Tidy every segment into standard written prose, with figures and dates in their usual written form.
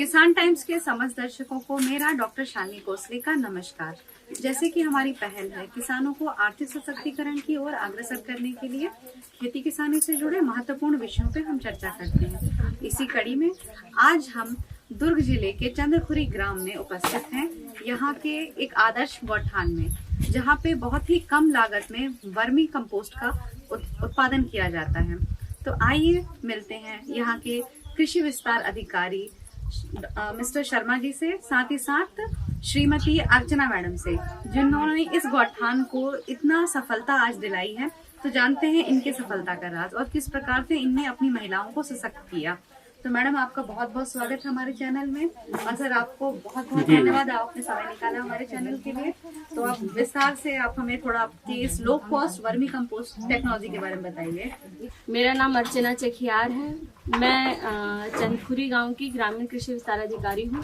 किसान टाइम्स के समस्त दर्शकों को मेरा डॉक्टर शालिनी कोसले का नमस्कार। जैसे कि हमारी पहल है किसानों को आर्थिक सशक्तिकरण की ओर अग्रसर करने के लिए खेती किसानी से जुड़े महत्वपूर्ण विषयों पे हम चर्चा करते हैं। इसी कड़ी में आज हम दुर्ग जिले के चंद्रपुरी ग्राम में उपस्थित हैं, यहाँ के एक आदर्श गौठान में, जहाँ पे बहुत ही कम लागत में वर्मी कंपोस्ट का उत्पादन किया जाता है। तो आइए मिलते हैं यहाँ के कृषि विस्तार अधिकारी मिस्टर शर्मा जी से, साथ ही साथ श्रीमती अर्चना मैडम से, जिन्होंने इस गौठान को इतना सफलता आज दिलाई है। तो जानते हैं इनके सफलता का राज और किस प्रकार से इनने अपनी महिलाओं को सशक्त किया। तो मैडम, आपका बहुत बहुत स्वागत है हमारे चैनल में, और सर आपको बहुत बहुत धन्यवाद, आपने समय निकाला हमारे चैनल के लिए। तो आप विस्तार से आप हमें थोड़ा आपकी इस low cost vermi compost technology के बारे में बताइए। मेरा नाम अर्चना चखियार है। मैं चंदपुरी गांव की ग्रामीण कृषि विस्तार अधिकारी हूँ।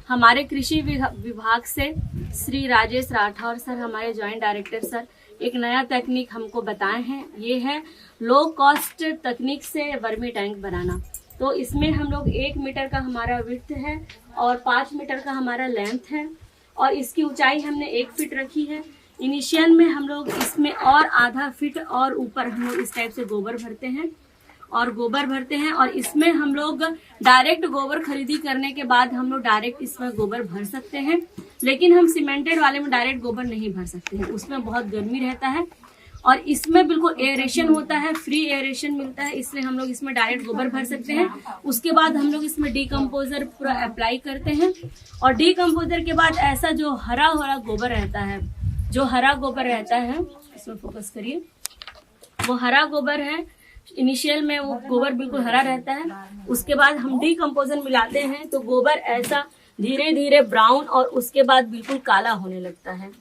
हमारे कृषि विभाग से श्री राजेश राठौर सर, हमारे ज्वाइंट डायरेक्टर सर, एक नया तकनीक हमको बताए हैं। ये है लो कॉस्ट तकनीक से वर्मी टैंक बनाना। तो इसमें हम लोग 1 मीटर का हमारा विड्थ है और 5 मीटर का हमारा लेंथ है, और इसकी ऊंचाई हमने 1 फीट रखी है। इनिशियल में हम लोग इसमें और आधा फीट और ऊपर हम लोग इस टाइप से गोबर भरते हैं और इसमें हम लोग डायरेक्ट गोबर खरीदी करने के बाद हम लोग डायरेक्ट इसमें गोबर भर सकते हैं, लेकिन हम सीमेंटेड वाले में डायरेक्ट गोबर नहीं भर सकते हैं, उसमें बहुत गर्मी रहता है और इसमें बिल्कुल एयरेशन होता है, फ्री एयरेशन मिलता है, इसलिए हम लोग इसमें डायरेक्ट गोबर भर सकते हैं। उसके बाद हम लोग इसमें डीकम्पोजर पूरा अप्लाई करते हैं, और डीकम्पोजर के बाद ऐसा जो हरा हरा गोबर रहता है, इसमें फोकस करिए, वो हरा गोबर है। इनिशियल में वो गोबर बिल्कुल हरा रहता है। उसके बाद हम डीकम्पोजर मिलाते हैं तो गोबर ऐसा धीरे धीरे ब्राउन और उसके बाद बिल्कुल काला होने लगता है।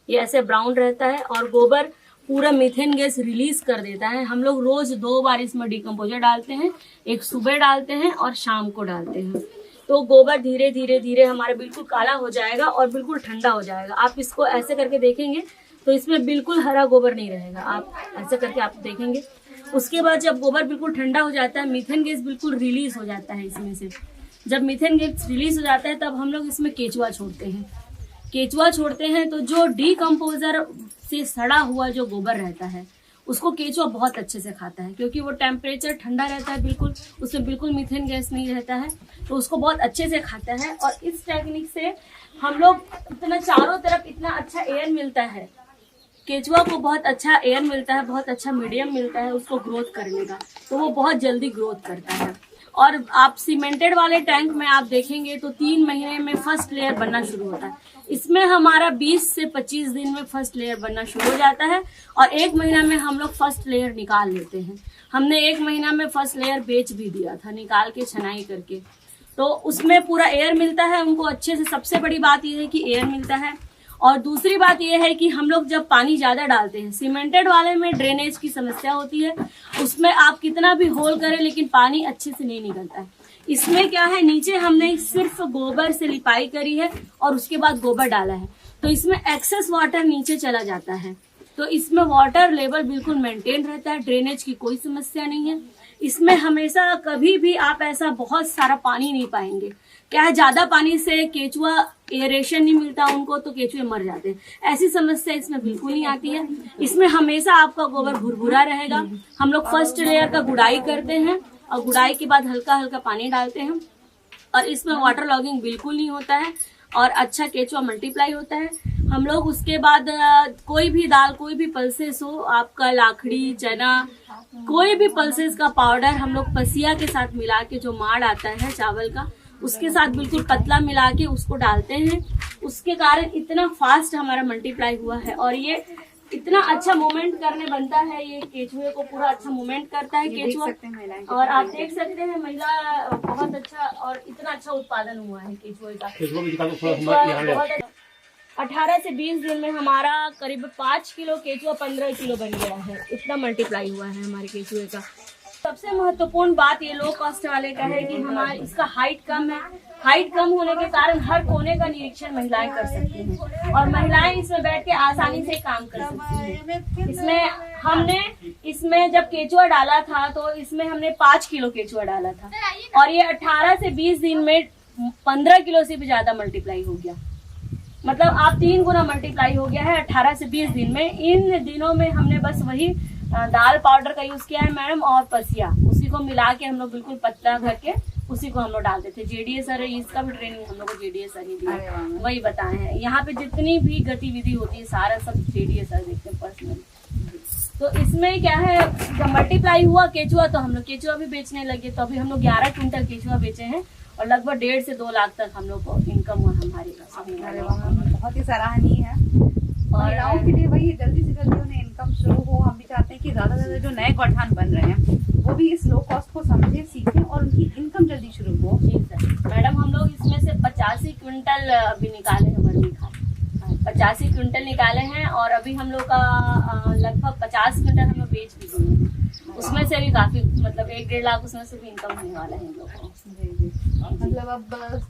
ये ऐसे ब्राउन रहता है और गोबर पूरा मीथेन गैस रिलीज कर देता है। हम लोग रोज 2 बार इसमें डीकम्पोजर डालते हैं, एक सुबह डालते हैं और शाम को डालते हैं। तो गोबर धीरे धीरे धीरे हमारा बिल्कुल काला हो जाएगा और बिल्कुल ठंडा हो जाएगा। आप इसको ऐसे करके देखेंगे तो इसमें बिल्कुल हरा गोबर नहीं रहेगा, आप ऐसे करके आप देखेंगे। उसके बाद जब गोबर बिल्कुल ठंडा हो जाता है, मीथेन गैस बिल्कुल रिलीज हो जाता है इसमें से। जब मीथेन गैस रिलीज हो जाता है तब हम लोग इसमें केचुआ छोड़ते हैं। तो जो डीकम्पोजर से सड़ा हुआ जो गोबर रहता है उसको केचुआ बहुत अच्छे से खाता है, क्योंकि वो टेम्परेचर ठंडा रहता है बिल्कुल, उसमें बिल्कुल मीथेन गैस नहीं रहता है, तो उसको बहुत अच्छे से खाता है। और इस टेक्निक से हम लोग इतना चारों तरफ इतना अच्छा एयर मिलता है, केचुआ को बहुत अच्छा एयर मिलता है, बहुत अच्छा मीडियम मिलता है उसको ग्रोथ करने का, तो वो बहुत जल्दी ग्रोथ करता है। और आप सीमेंटेड वाले टैंक में आप देखेंगे तो 3 महीने में फर्स्ट लेयर बनना शुरू होता है। इसमें हमारा 20 से 25 दिन में फर्स्ट लेयर बनना शुरू हो जाता है और 1 महीना में हम लोग फर्स्ट लेयर निकाल लेते हैं। हमने 1 महीना में फर्स्ट लेयर बेच भी दिया था, निकाल के छनाई करके। तो उसमें पूरा एयर मिलता है उनको अच्छे से। सबसे बड़ी बात यह है कि एयर मिलता है, और दूसरी बात यह है कि हम लोग जब पानी ज्यादा डालते हैं, सीमेंटेड वाले में ड्रेनेज की समस्या होती है, उसमें आप कितना भी होल करें लेकिन पानी अच्छे से नहीं निकलता है। इसमें क्या है, नीचे हमने सिर्फ गोबर से लिपाई करी है और उसके बाद गोबर डाला है, तो इसमें एक्सेस वाटर नीचे चला जाता है, तो इसमें वाटर लेवल बिल्कुल मेंटेन रहता है, ड्रेनेज की कोई समस्या नहीं है। इसमें हमेशा कभी भी आप ऐसा बहुत सारा पानी नहीं पाएंगे। क्या है, ज्यादा पानी से केचुआ एयरेशन नहीं मिलता उनको, तो केचुए मर जाते हैं। ऐसी समस्या इसमें बिल्कुल नहीं आती है। इसमें हमेशा आपका गोबर भुरभुरा रहेगा। हम लोग फर्स्ट लेयर का गुड़ाई करते हैं और गुड़ाई के बाद हल्का हल्का पानी डालते हैं, और इसमें वाटर लॉगिंग बिल्कुल नहीं होता है और अच्छा केचुआ मल्टीप्लाई होता है। हम लोग उसके बाद कोई भी दाल, कोई भी पल्सेस हो, आपका लाखड़ी, चना, कोई भी पल्सेस का पाउडर हम लोग पसिया के साथ मिला के, जो माड़ आता है चावल का, उसके साथ बिल्कुल पतला मिला के उसको डालते हैं। उसके कारण इतना फास्ट हमारा मल्टीप्लाई हुआ है और ये इतना अच्छा मूवमेंट करने बनता है। ये केचुए को पूरा अच्छा मूवमेंट करता है केचुआ, और आप देख सकते हैं महिला बहुत अच्छा, और इतना अच्छा उत्पादन हुआ है केचुए का। 18 से 20 दिन में हमारा करीब 5 किलो केचुआ 15 किलो बन गया है। इतना मल्टीप्लाई हुआ है हमारे केचुए का। सबसे महत्वपूर्ण बात ये लो कॉस्ट वाले का है कि हमारा इसका हाइट कम है। हाइट कम होने के कारण हर कोने का निरीक्षण महिलाएं कर सकती हैं, और महिलाएं इसमें बैठ के आसानी से काम कर सकती हैं। इसमें जब केचुआ डाला था तो इसमें हमने 5 किलो केचुआ डाला था, और ये 18 से 20 दिन में 15 किलो से भी ज्यादा मल्टीप्लाई हो गया। मतलब आप 3 गुना मल्टीप्लाई हो गया है 18 से 20 दिन में। इन दिनों में हमने बस वही दाल पाउडर का यूज किया है मैडम, और पसिया, उसी को मिला के हम लोग बिल्कुल पतला करके उसी को हम लोग डालते थे। जेडीए सर इसका भी ट्रेनिंग हम लोग को जेडीए सर ही दिया, वही बताए हैं। यहाँ पे जितनी भी गतिविधि होती है सारा सब जेडीए सर देखते हैं पर्सनली। तो इसमें क्या है, जब मल्टीप्लाई हुआ केचुआ तो हम लोग केचुआ भी बेचने लगे। तो अभी हम लोग 11 क्विंटल केचुआ बेचे हैं और लगभग 1.5 से 2 लाख तक हम लोग को इनकम हुआ हमारी। बहुत ही सराहनीय है। महिलाओं के लिए वही जल्दी से जल्दी उन्हें इनकम शुरू हो। हम भी चाहते हैं कि ज्यादा से ज्यादा जो नए गौठान बन रहे हैं वो भी इस लो कॉस्ट को समझे, सीखें और उनकी इनकम जल्दी शुरू हो। जी सर। मैडम हम लोग इसमें से 85 क्विंटल अभी निकाले हैं वर्मी खाद, 85 क्विंटल निकाले हैं और अभी हम लोग का लगभग 50 क्विंटल हम लोग बेच भी दिए हैं। उसमें से भी काफी मतलब 1-1.5 लाख उसमें से भी इनकम होने वाला है हम लोग को। मतलब अब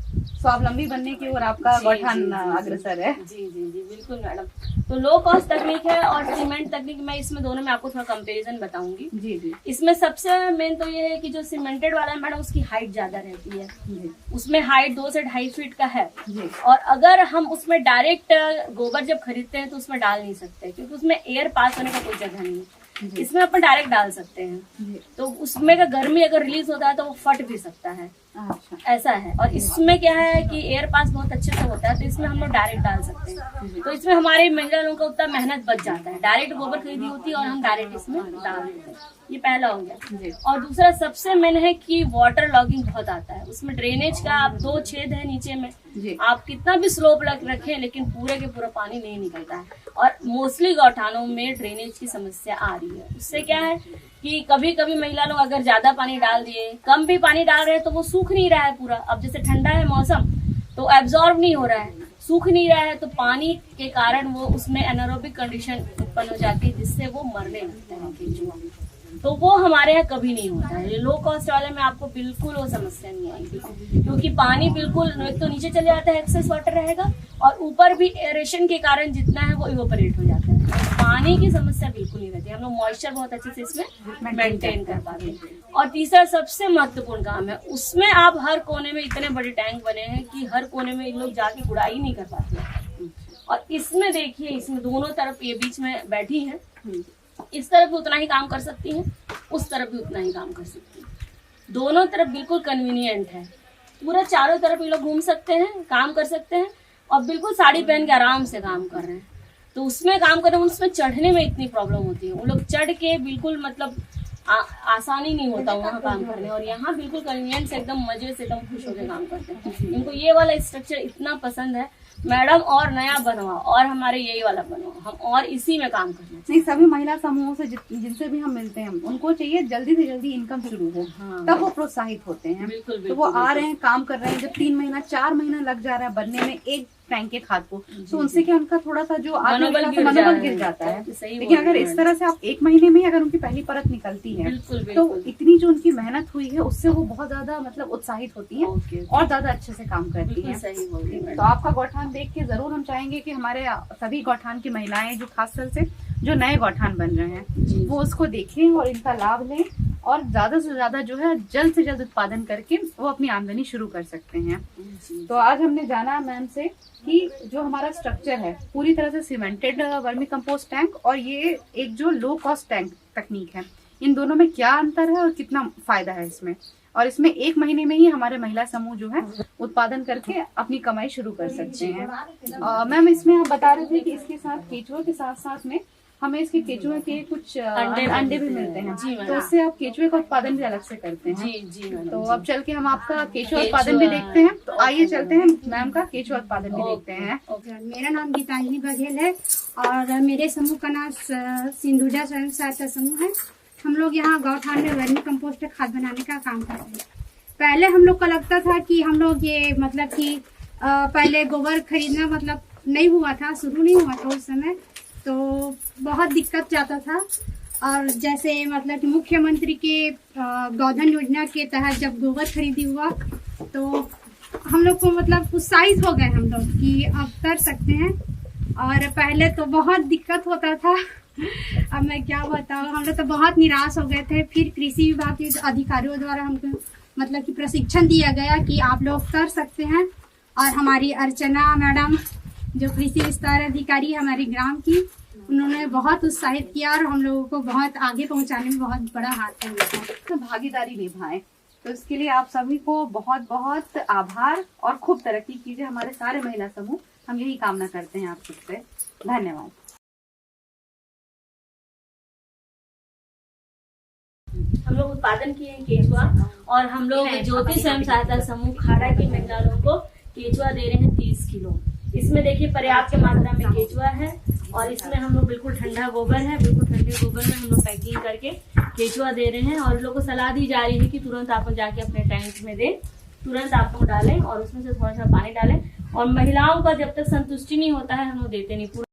स्वावलंबी बनने की ओर आपका गौठान अग्रसर है। जी जी जी बिल्कुल मैडम। तो लो कॉस्ट तकनीक है और सीमेंट तकनीक, मैं इसमें दोनों में आपको थोड़ा कंपैरिजन बताऊंगी। जी जी। इसमें सबसे मेन तो ये है कि जो सीमेंटेड वाला है मैडम उसकी हाइट ज्यादा रहती है जी। उसमें हाइट 2 से 2.5 फीट का है जी। और अगर हम उसमें डायरेक्ट गोबर जब खरीदते हैं तो उसमें डाल नहीं सकते क्योंकि उसमें एयर पास होने का कोई जगह नहीं है। इसमें अपन डायरेक्ट डाल सकते हैं तो उसमें का गर्मी अगर रिलीज होता है तो वो फट भी सकता है। अच्छा। ऐसा है। और इसमें क्या है कि एयर पास बहुत अच्छे से होता है तो इसमें हम लोग डायरेक्ट डाल सकते हैं। तो इसमें हमारे महिला लोगों का उतना मेहनत बच जाता है। डायरेक्ट गोबर खरीदी होती है और हम डायरेक्ट इसमें डाल देते हैं। ये पहला हो गया। और दूसरा सबसे मेन है कि वाटर लॉगिंग बहुत आता है उसमें। ड्रेनेज का आप 2 छेद है नीचे में, आप कितना भी स्लोप रखें लेकिन पूरे के पूरा पानी नहीं निकलता है। और मोस्टली गौठानों में ड्रेनेज की समस्या आ रही है। उससे क्या है कि कभी कभी महिला लोग अगर ज्यादा पानी डाल दिए, कम भी पानी डाल रहे हैं तो वो सूख नहीं रहा है पूरा। अब जैसे ठंडा है मौसम तो एब्जॉर्ब नहीं हो रहा है, सूख नहीं रहा है तो पानी के कारण वो उसमें एनारोबिक कंडीशन उत्पन्न हो जाती है जिससे वो मरने लगते हैं केंचुआ। तो वो हमारे यहाँ कभी नहीं होता है। ये लो कॉस्ट वाले में आपको बिल्कुल वो समस्या नहीं आएगी क्योंकि पानी बिल्कुल एक तो नीचे चले जाता है, एक्सेस वाटर रहेगा और ऊपर भी एरेशन के कारण जितना है वो इवोपरेट हो जाता है। पानी की समस्या बिल्कुल नहीं रहती। हम लोग मॉइस्चर बहुत अच्छे से इसमें मेंटेन कर पाते हैं। और तीसरा सबसे महत्वपूर्ण काम है उसमें आप हर कोने में इतने बड़े टैंक बने हैं कि हर कोने में इन लोग जाके गुड़ाई नहीं कर पाते। और इसमें देखिए इसमें दोनों तरफ ये बीच में बैठी है, इस तरफ भी उतना ही काम कर सकती हैं, उस तरफ भी उतना ही काम कर सकती हैं। दोनों तरफ बिल्कुल कन्वीनियंट है। पूरा चारों तरफ ये लोग घूम सकते हैं, काम कर सकते हैं और बिल्कुल साड़ी पहन के आराम से काम कर रहे हैं। तो उसमें काम कर रहे हैं, उसमें चढ़ने में इतनी प्रॉब्लम होती है। वो लोग चढ़ के बिल्कुल मतलब आसानी नहीं होता वहाँ काम करने। और यहाँ बिल्कुल कन्वीनियंट से एकदम मजे से एकदम खुश होकर काम करते हैं। इनको ये वाला स्ट्रक्चर इतना पसंद है मैडम, और नया बनवाओ और हमारे यही वाला बनवाओ, हम और इसी में काम करना। नहीं, सभी महिला समूहों से जिनसे भी हम मिलते हैं उनको चाहिए जल्दी से जल्दी इनकम शुरू हो। हाँ। तब वो प्रोत्साहित होते हैं। बिल्कुल, तो वो आ रहे हैं, काम कर रहे हैं। जब 3 महीना 4 महीना लग जा रहा है बनने में एक टैंक के खाद को, तो उनसे क्या उनका थोड़ा सा जो मनोबल गिर जाता है। लेकिन अगर इस तरह से आप 1 महीने में अगर उनकी पहली परत निकलती है तो इतनी जो उनकी मेहनत हुई है उससे वो बहुत ज्यादा मतलब उत्साहित होती है और ज्यादा अच्छे से काम करती है। तो आपका गौठान देख के जरूर हम चाहेंगे कि हमारे सभी गौठान की महिलाएं जो खासकर से जो नए गौठान बन रहे हैं वो उसको देखें और इनका लाभ लें और ज्यादा से ज्यादा जो है जल्द से जल्द उत्पादन करके वो अपनी आमदनी शुरू कर सकते हैं। तो आज हमने जाना मैम से कि जो हमारा स्ट्रक्चर है पूरी तरह से सीमेंटेड वर्मी कंपोस्ट टैंक और ये एक जो लो कॉस्ट टैंक तकनीक है, इन दोनों में क्या अंतर है और कितना फायदा है इसमें। और इसमें 1 महीने में ही हमारे महिला समूह जो है उत्पादन करके अपनी कमाई शुरू कर सकते हैं। मैम इसमें आप बता रहे थे कि इसके साथ केचुआ के साथ साथ में हमें इसके केचुए के कुछ अंडे भी मिलते हैं। जी, तो उससे आप केचुए का उत्पादन भी अलग से करते हैं। जी जी। तो अब चल के हम आपका केचुआ उत्पादन भी देखते हैं। तो आइए चलते हैं मैम का केचुआ उत्पादन भी देखते हैं। मेरा नाम गीतांजलि बघेल है और मेरे समूह का नाम सिंधुजा स्वयं सहायता समूह है। हम लोग यहाँ गौठान में वर्मी कंपोस्ट खाद बनाने का काम कर रहे हैं। पहले हम लोग को लगता था कि हम लोग ये मतलब कि पहले गोबर खरीदना मतलब नहीं हुआ था, शुरू नहीं हुआ था उस समय, तो बहुत दिक्कत जाता था। और जैसे मतलब कि मुख्यमंत्री के गौधन योजना के तहत जब गोबर खरीदी हुआ तो हम लोग को मतलब उत्साहित हो गए हम लोग कि अब कर सकते हैं। और पहले तो बहुत दिक्कत होता था, अब मैं क्या बताऊँ, हम लोग तो बहुत निराश हो गए थे। फिर कृषि विभाग के अधिकारियों द्वारा हमको मतलब कि प्रशिक्षण दिया गया कि आप लोग कर सकते हैं। और हमारी अर्चना मैडम जो कृषि विस्तार अधिकारी है हमारी ग्राम की, उन्होंने बहुत उत्साहित किया और हम लोगों को बहुत आगे पहुंचाने में बहुत बड़ा हाथ है। तो भागीदारी निभाएं, तो इसके लिए आप सभी को बहुत बहुत आभार और खूब तरक्की कीजिए। हमारे सारे महिला समूह हम यही कामना करते हैं आप सबसे। धन्यवाद। हम लोग उत्पादन किए हैं केचुआ, और हम लोग ज्योति स्वयं सहायता समूह खाड़ा की महिलाओं को केचुआ दे रहे हैं 30 किलो। इसमें देखिए पर्याप्त मात्रा में केचुआ है, और इसमें हम लोग बिल्कुल ठंडा गोबर है, बिल्कुल ठंडे गोबर में हम लोग पैकिंग करके केचुआ दे रहे हैं। और लोगों को सलाह दी जा रही है कि तुरंत आप जाके अपने टैंक में दें, तुरंत आप लोग डालें और उसमें से थोड़ा सा पानी डालें। और महिलाओं का जब तक संतुष्टि नहीं होता है हम लोग देते नहीं।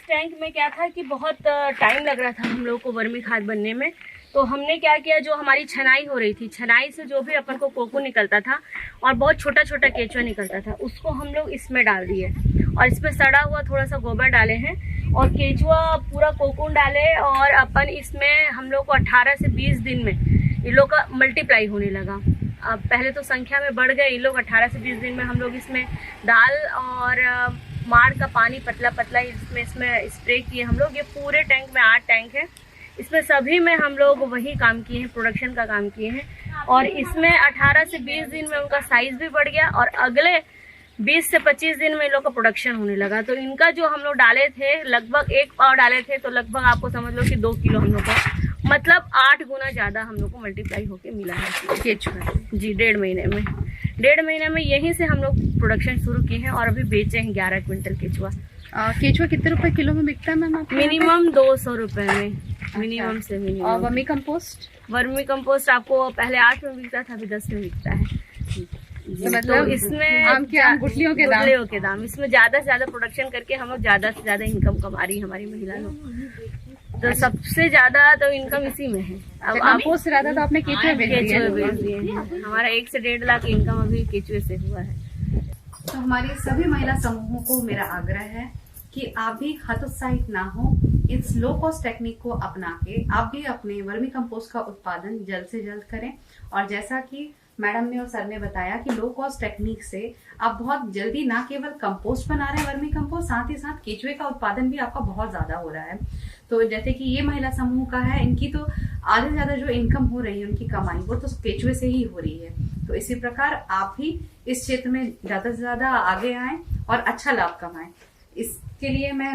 टैंक में क्या था कि बहुत टाइम लग रहा था हम लोग को वर्मी खाद बनने में, तो हमने क्या किया, जो हमारी छनाई हो रही थी, छनाई से जो भी अपन को कोको निकलता था और बहुत छोटा छोटा केचुआ निकलता था, उसको हम लोग इसमें डाल दिए और इसमें सड़ा हुआ थोड़ा सा गोबर डाले हैं और केचुआ पूरा कोकून डाले। और अपन इसमें हम लोग को 18 से 20 दिन में इन लोग का मल्टीप्लाई होने लगा। अब पहले तो संख्या में बढ़ गए, इन लोग 18 से 20 दिन में हम लोग इसमें दाल और माड़ का पानी पतला पतला इसमें स्प्रे किए हम लोग। ये पूरे टैंक में 8 टैंक है, इसमें सभी में हम लोग वही काम किए हैं, प्रोडक्शन का काम किए हैं। और इसमें 18 से 20 दिन में उनका साइज भी बढ़ गया और अगले 20 से 25 दिन में इन लोग का प्रोडक्शन होने लगा। तो इनका जो हम लोग डाले थे लगभग 1 पाव डाले थे, तो लगभग आपको समझ लो कि 2 किलो हम लोग का, मतलब 8 गुना ज्यादा हम लोग को मल्टीप्लाई होके मिला है केचुआ जी। 1.5 महीने में यहीं से हम लोग प्रोडक्शन शुरू किए हैं और अभी बेचे हैं 11 क्विंटल केचुआ। केचुआ कितने रुपए किलो में बिकता है मैम? मिनिमम 200 रुपए में, मिनिमम से मिनिमम। और वर्मी कंपोस्ट आपको पहले 8 में बिकता था, अभी 10 में बिकता है। मतलब तो इसमें गुठलियों के दाम इसमें ज्यादा से ज्यादा प्रोडक्शन करके हम लोग ज्यादा से ज्यादा इनकम कमा रही है हमारी महिला लोग। तो सबसे ज्यादा तो इनकम इसी में है। अब कंपोस्ट से ज्यादा तो आपने केचुए बेच दिए हैं। हमारा 1 से 1.5 लाख इनकम अभी केचुए से हुआ है। तो हमारे सभी महिला समूहों को मेरा आग्रह है कि आप भी हतोत्साहित ना हो, इस लो कॉस्ट टेक्निक को अपना के आप भी अपने वर्मी कंपोस्ट का उत्पादन जल्द से जल्द करें। और जैसा कि मैडम ने और सर ने बताया कि लो कॉस्ट टेक्निक से आप बहुत जल्दी ना केवल कंपोस्ट बना रहे हैं वर्मी कंपोस्ट, साथ ही साथ केचुए का उत्पादन भी आपका बहुत ज्यादा हो रहा है। तो जैसे कि ये महिला समूह का है, इनकी तो आधे से ज्यादा जो इनकम हो रही है उनकी कमाई वो तो केचुए से ही हो रही है। तो इसी प्रकार आप भी इस क्षेत्र में ज्यादा से ज्यादा आगे आए और अच्छा लाभ कमाएं। इसके लिए मैं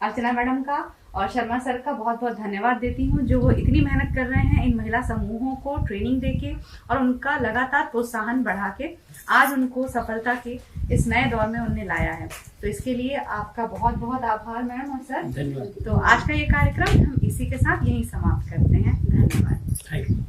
अर्चना मैडम का और शर्मा सर का बहुत बहुत धन्यवाद देती हूँ, जो वो इतनी मेहनत कर रहे हैं इन महिला समूहों को ट्रेनिंग देके और उनका लगातार प्रोत्साहन बढ़ा के आज उनको सफलता के इस नए दौर में उन्हें लाया है। तो इसके लिए आपका बहुत बहुत आभार मैम और सर। तो आज का ये कार्यक्रम हम इसी के साथ यहीं समाप्त करते हैं। धन्यवाद।